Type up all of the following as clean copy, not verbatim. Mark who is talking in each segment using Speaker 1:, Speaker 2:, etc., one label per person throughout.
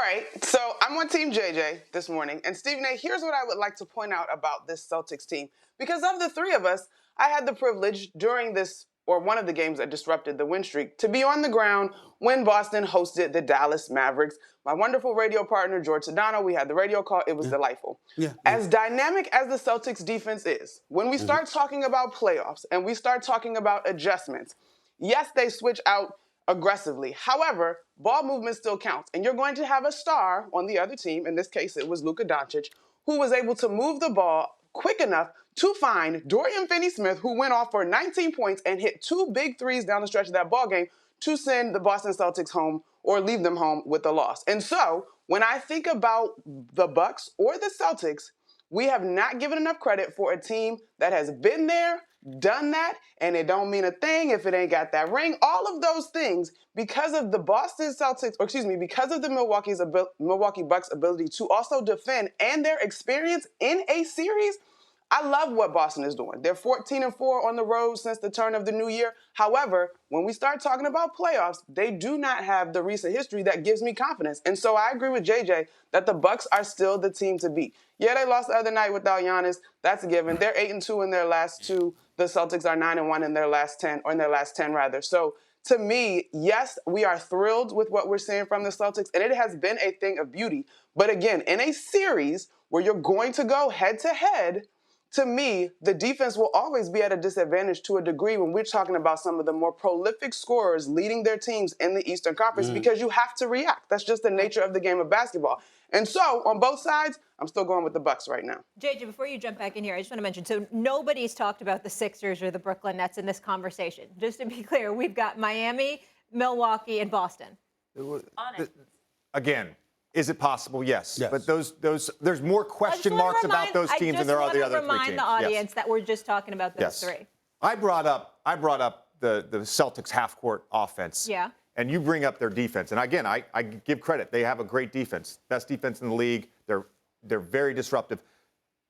Speaker 1: right, so I'm on Team JJ this morning, and Stephen A., here's what I would like to point out about this Celtics team. Because of the three of us, I had the privilege during this, or one of the games that disrupted the win streak, to be on the ground when Boston hosted the Dallas Mavericks. My wonderful radio partner, George Sedano, we had the radio call. It was delightful. As dynamic as the Celtics defense is, when we start talking about playoffs and we start talking about adjustments, yes, they switch out aggressively. However, ball movement still counts. And you're going to have a star on the other team, in this case it was Luka Doncic, who was able to move the ball quick enough to find Dorian Finney-Smith, who went off for 19 points and hit 2 big threes down the stretch of that ball game to send the Boston Celtics home or leave them home with a loss. And so when I think about the Bucks or the Celtics, we have not given enough credit for a team that has been there, done that, and it don't mean a thing if it ain't got that ring. All of those things, because of the Boston Celtics, because of the Milwaukee Bucks' ability to also defend and their experience in a series, I love what Boston is doing. They're 14-4 on the road since the turn of the new year. However, when we start talking about playoffs, they do not have the recent history that gives me confidence. And so I agree with JJ that the Bucks are still the team to beat. Yeah, they lost the other night without Giannis. That's a given. They're 8-2 in their last 2. The Celtics are 9-1 in their last 10, or in their last 10 rather. So to me, yes, we are thrilled with what we're seeing from the Celtics, and it has been a thing of beauty. But again, in a series where you're going to go head to head, to me, the defense will always be at a disadvantage to a degree when we're talking about some of the more prolific scorers leading their teams in the Eastern Conference because you have to react. That's just the nature of the game of basketball. And so, on both sides, I'm still going with the Bucks right now.
Speaker 2: JJ, before you jump back in here, I just want to mention, so nobody's talked about the Sixers or the Brooklyn Nets in this conversation. Just to be clear, we've got Miami, Milwaukee, and Boston.
Speaker 3: Again, is it possible? Yes. But there's more question marks about those teams than there are the other three teams.
Speaker 2: I just want to remind the audience that we're just talking about those three.
Speaker 3: I brought up the Celtics half-court offense.
Speaker 2: Yeah.
Speaker 3: And you bring up their defense. And again, I give credit. They have a great defense. Best defense in the league. They're very disruptive.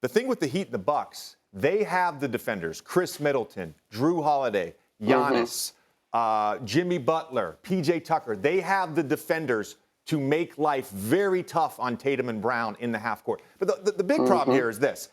Speaker 3: The thing with the Heat and the Bucks, they have the defenders. Chris Middleton, Drew Holiday, Giannis, Jimmy Butler, P.J. Tucker. They have the defenders to make life very tough on Tatum and Brown in the half court. But the big problem here is this.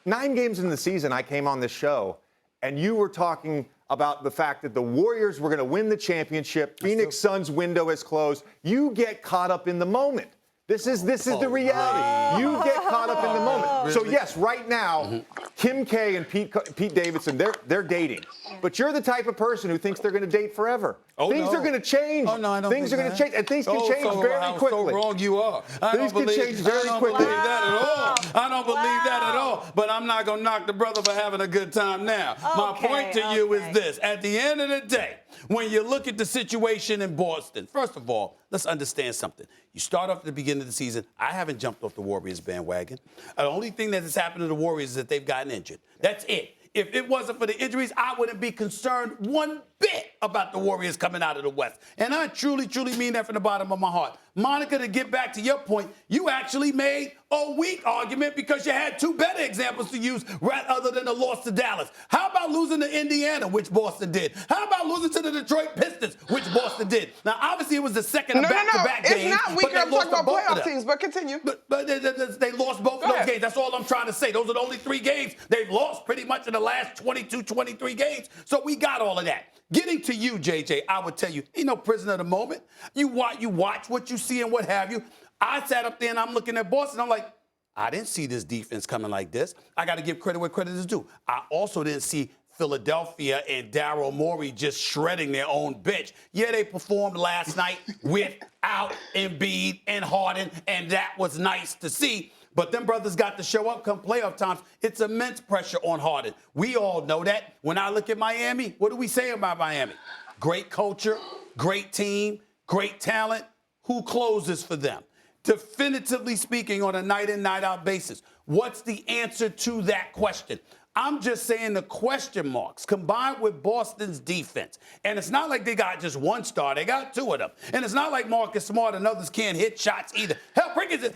Speaker 3: 9 games in the season, I came on this show, and you were talking about the fact that the Warriors were going to win the championship. Phoenix Suns window is closed. You get caught up in the moment. This is the reality. You get caught up in the moment. So, yes, right now, Kim K and Pete Davidson, they're dating. But you're the type of person who thinks they're going to date forever. Things are going to change.
Speaker 4: Oh, no, I don't
Speaker 3: Things are going to change. And things can change very quickly.
Speaker 4: So wrong you are.
Speaker 3: Things can change very quickly.
Speaker 4: I don't believe that at all. But I'm not going to knock the brother for having a good time now. My point to you is this. At the end of the day, when you look at the situation in Boston, first of all, let's understand something. You start off at the beginning of the season. I haven't jumped off the Warriors bandwagon. The only thing that has happened to the Warriors is that they've gotten injured. That's it. If it wasn't for the injuries, I wouldn't be concerned one bit about the Warriors coming out of the West. And I truly, truly mean that from the bottom of my heart. Monica, to get back to your point, you actually made a weak argument because you had 2 better examples to use other than the loss to Dallas. How about losing to Indiana, which Boston did? How about losing to the Detroit Pistons, which Boston did? Now, obviously, it was the second of back-to-back games.
Speaker 1: It's not weaker. I'm talking about playoff teams, but continue.
Speaker 4: But they lost both of those games. That's all I'm trying to say. Those are the only 3 games they've lost pretty much in the last 22, 23 games. So we got all of that. Getting to you, JJ, I would tell you, ain't no prisoner of the moment. You watch what you see and what have you. I sat up there and I'm looking at Boston. I'm like, I didn't see this defense coming like this. I got to give credit where credit is due. I also didn't see Philadelphia and Daryl Morey just shredding their own bench. Yeah, they performed last night without Embiid and Harden, and that was nice to see. But them brothers got to show up come playoff times. It's immense pressure on Harden. We all know that. When I look at Miami, what do we say about Miami? Great culture, great team, great talent. Who closes for them? Definitively speaking, on a night-in, night-out basis. What's the answer to that question? I'm just saying the question marks combined with Boston's defense. And it's not like they got just one star. They got 2 of them. And it's not like Marcus Smart and others can't hit shots either. Hell, Pritchard,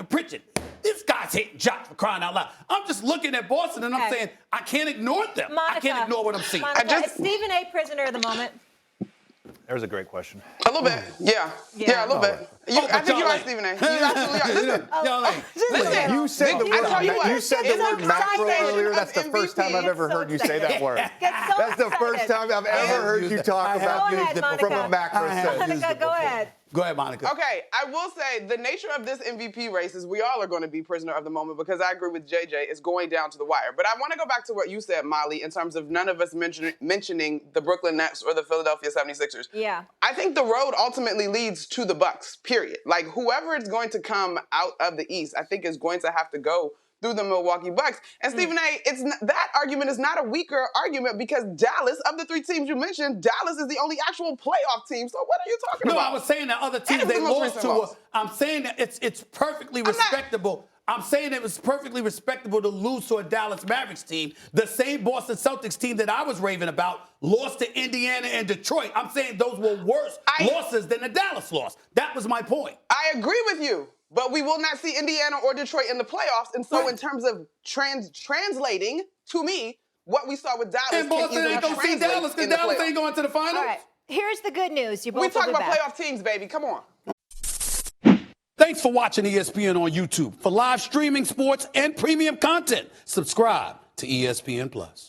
Speaker 4: Pritchard, this guy's hitting shots for crying out loud. I'm just looking at Boston and I'm saying I can't ignore them.
Speaker 2: Monica,
Speaker 4: I can't ignore what I'm seeing.
Speaker 2: Monica, is Stephen A. prisoner of the moment?
Speaker 5: There's a great question.
Speaker 1: A little bit. Yeah, a little bit. I think you're right, Stephen A. You absolutely are. Listen. Listen.
Speaker 3: You said the
Speaker 1: I tell you what,
Speaker 3: word. You said the
Speaker 1: it's
Speaker 3: word
Speaker 1: a
Speaker 3: macro
Speaker 1: combination
Speaker 3: earlier.
Speaker 1: of
Speaker 3: That's the first time I've ever heard you say that word. That's the first time I've ever heard you talk about
Speaker 2: Go ahead,
Speaker 3: it from a macro sense.
Speaker 2: Monica, go ahead.
Speaker 4: Go ahead, Monica.
Speaker 1: Okay, I will say the nature of this MVP race is we all are going to be prisoner of the moment because I agree with JJ. It's going down to the wire. But I want to go back to what you said, Molly, in terms of none of us mentioning the Brooklyn Nets or the Philadelphia 76ers.
Speaker 2: Yeah.
Speaker 1: I think the road ultimately leads to the Bucks, period. Like, whoever is going to come out of the East, I think is going to have to go through the Milwaukee Bucks. And Stephen A., that argument is not a weaker argument because Dallas, of the three teams you mentioned, Dallas is the only actual playoff team. So what are you talking about?
Speaker 4: No, I was saying that other teams
Speaker 1: And it's
Speaker 4: they
Speaker 1: the most
Speaker 4: lost
Speaker 1: recent
Speaker 4: to.
Speaker 1: loss.
Speaker 4: I'm saying that it's perfectly respectable. I'm saying it was perfectly respectable to lose to a Dallas Mavericks team. The same Boston Celtics team that I was raving about lost to Indiana and Detroit. I'm saying those were worse losses than the Dallas loss. That was my point.
Speaker 1: I agree with you, but we will not see Indiana or Detroit in the playoffs. And so in terms of translating, to me, what we saw with Dallas
Speaker 4: And Boston
Speaker 1: can
Speaker 4: ain't
Speaker 1: easily
Speaker 4: going to see
Speaker 1: translate
Speaker 4: Dallas because
Speaker 1: in the
Speaker 4: Dallas
Speaker 1: playoffs.
Speaker 4: ain't going to the finals.
Speaker 2: All right. Here's the good news. You both
Speaker 1: We talk
Speaker 2: will be
Speaker 1: about
Speaker 2: back.
Speaker 1: playoff teams, baby. Come on.
Speaker 4: Thanks for watching ESPN on YouTube. For live streaming sports and premium content, subscribe to ESPN+.